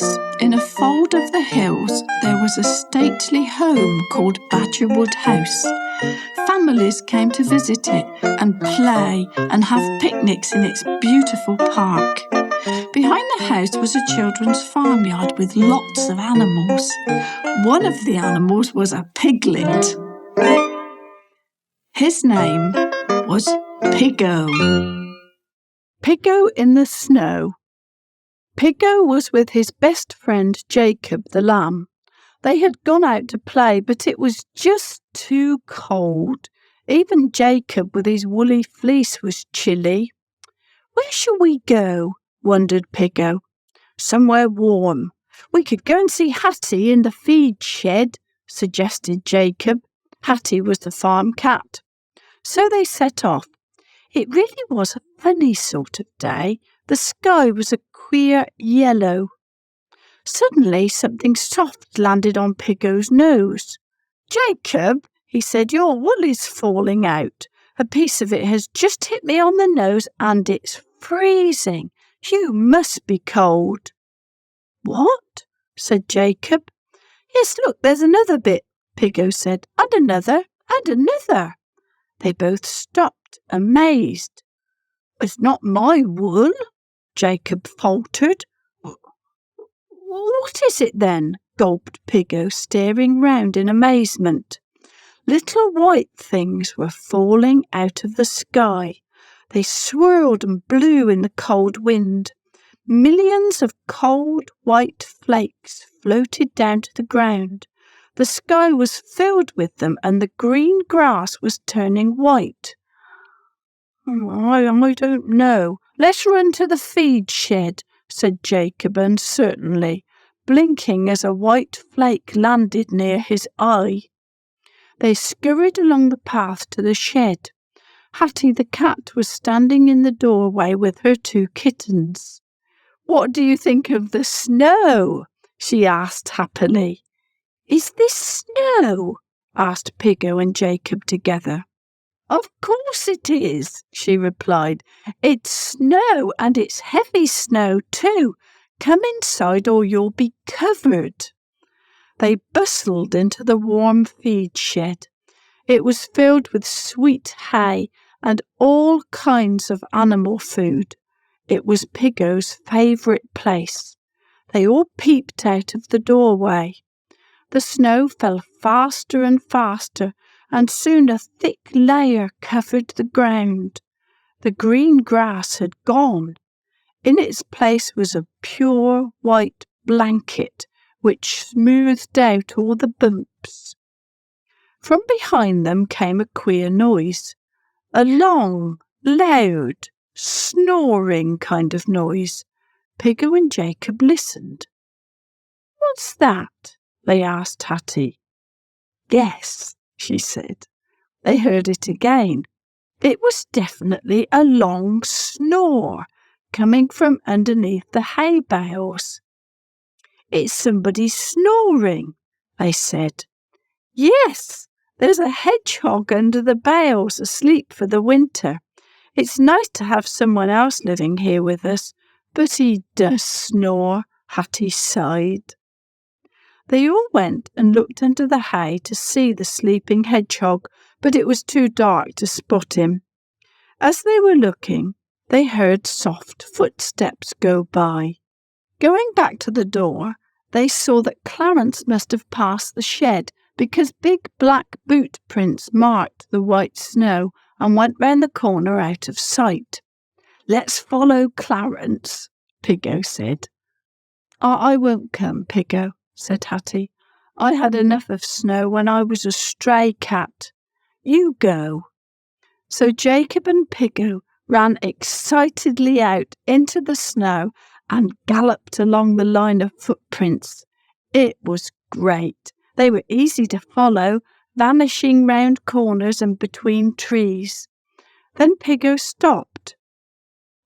Once, in a fold of the hills, there was a stately home called Badgerwood House. Families came to visit it and play and have picnics in its beautiful park. Behind the house was a children's farmyard with lots of animals. One of the animals was a piglet. His name was Piggo. Piggo in the snow. Piggo was with his best friend Jacob the lamb. They had gone out to play, but it was just too cold. Even Jacob with his woolly fleece was chilly. "Where shall we go?" wondered Piggo. "Somewhere warm. We could go and see Hattie in the feed shed," suggested Jacob. Hattie was the farm cat. So they set off. It really was a funny sort of day. The sky was a queer yellow. Suddenly something soft landed on Piggo's nose. "Jacob," he said, "your wool is falling out. A piece of it has just hit me on the nose and it's freezing. You must be cold." "What?" said Jacob. "Yes, look, there's another bit," Piggo said, "and another, and another." They both stopped, amazed. "It's not my wool," Jacob faltered. "What is it then?" gulped Piggo, staring round in amazement. Little white things were falling out of the sky. They swirled and blew in the cold wind. Millions of cold white flakes floated down to the ground. The sky was filled with them, and the green grass was turning white. I don't know. Let's run to the feed shed," said Jacob uncertainly, blinking as a white flake landed near his eye. They scurried along the path to the shed. Hattie the cat was standing in the doorway with her 2 kittens. "What do you think of the snow?" she asked happily. "Is this snow?" asked Piggo and Jacob together. "Of course it is," she replied. "It's snow, and it's heavy snow too. Come inside or you'll be covered." They bustled into the warm feed shed. It was filled with sweet hay and all kinds of animal food. It was Piggo's favourite place. They all peeped out of the doorway. The snow fell faster and faster, and soon a thick layer covered the ground. The green grass had gone. In its place was a pure white blanket, which smoothed out all the bumps. From behind them came a queer noise, a long, loud, snoring kind of noise. Piggo and Jacob listened. "What's that?" they asked Hattie. "Guess," she said. They heard it again. It was definitely a long snore coming from underneath the hay bales. "It's somebody snoring," they said. "Yes, there's a hedgehog under the bales asleep for the winter. It's nice to have someone else living here with us, but he does snore," Hattie sighed. They all went and looked under the hay to see the sleeping hedgehog, but it was too dark to spot him. As they were looking, they heard soft footsteps go by. Going back to the door, they saw that Clarence must have passed the shed because big black boot prints marked the white snow and went round the corner out of sight. "Let's follow Clarence," Piggo said. I won't come, Piggo," said Hattie. "I had enough of snow when I was a stray cat. You go." So Jacob and Piggo ran excitedly out into the snow and galloped along the line of footprints. It was great. They were easy to follow, vanishing round corners and between trees. Then Piggo stopped.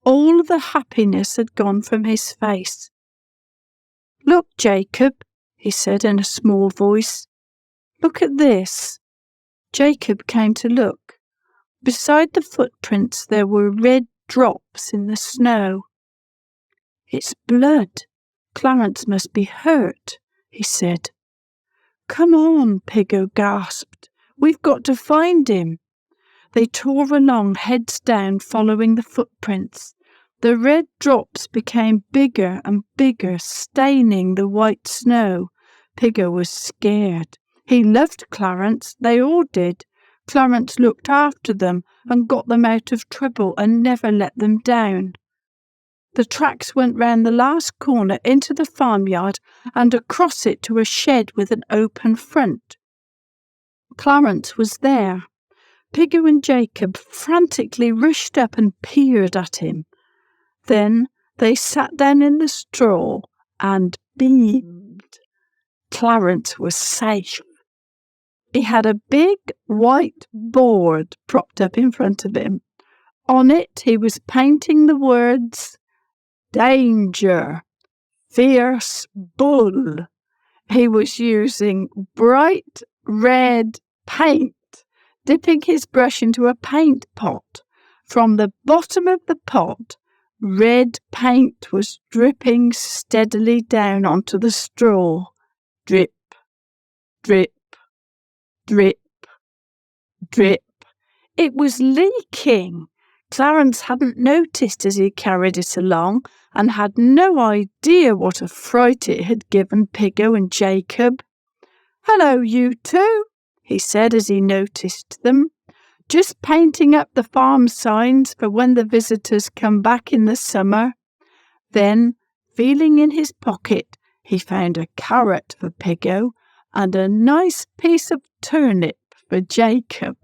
All the happiness had gone from his face. "Look, Jacob," he said in a small voice. "Look at this." Jacob came to look. Beside the footprints there were red drops in the snow. "It's blood," Clarence must be hurt," he said. "Come on," Piggo gasped. "We've got to find him." They tore along, heads down, following the footprints. The red drops became bigger and bigger, staining the white snow. Piggo was scared. He loved Clarence. They all did. Clarence looked after them and got them out of trouble and never let them down. The tracks went round the last corner into the farmyard and across it to a shed with an open front. Clarence was there. Piggo and Jacob frantically rushed up and peered at him. Then they sat down in the straw and beamed. Clarence was safe. He had a big white board propped up in front of him. On it he was painting the words, "Danger, fierce bull." He was using bright red paint, dipping his brush into a paint pot. From the bottom of the pot, red paint was dripping steadily down onto the straw. Drip, drip, drip, drip. It was leaking. Clarence hadn't noticed as he carried it along and had no idea what a fright it had given Piggo and Jacob. "Hello, you two," he said as he noticed them. "Just painting up the farm signs for when the visitors come back in the summer." Then, feeling in his pocket, he found a carrot for Piggo and a nice piece of turnip for Jacob.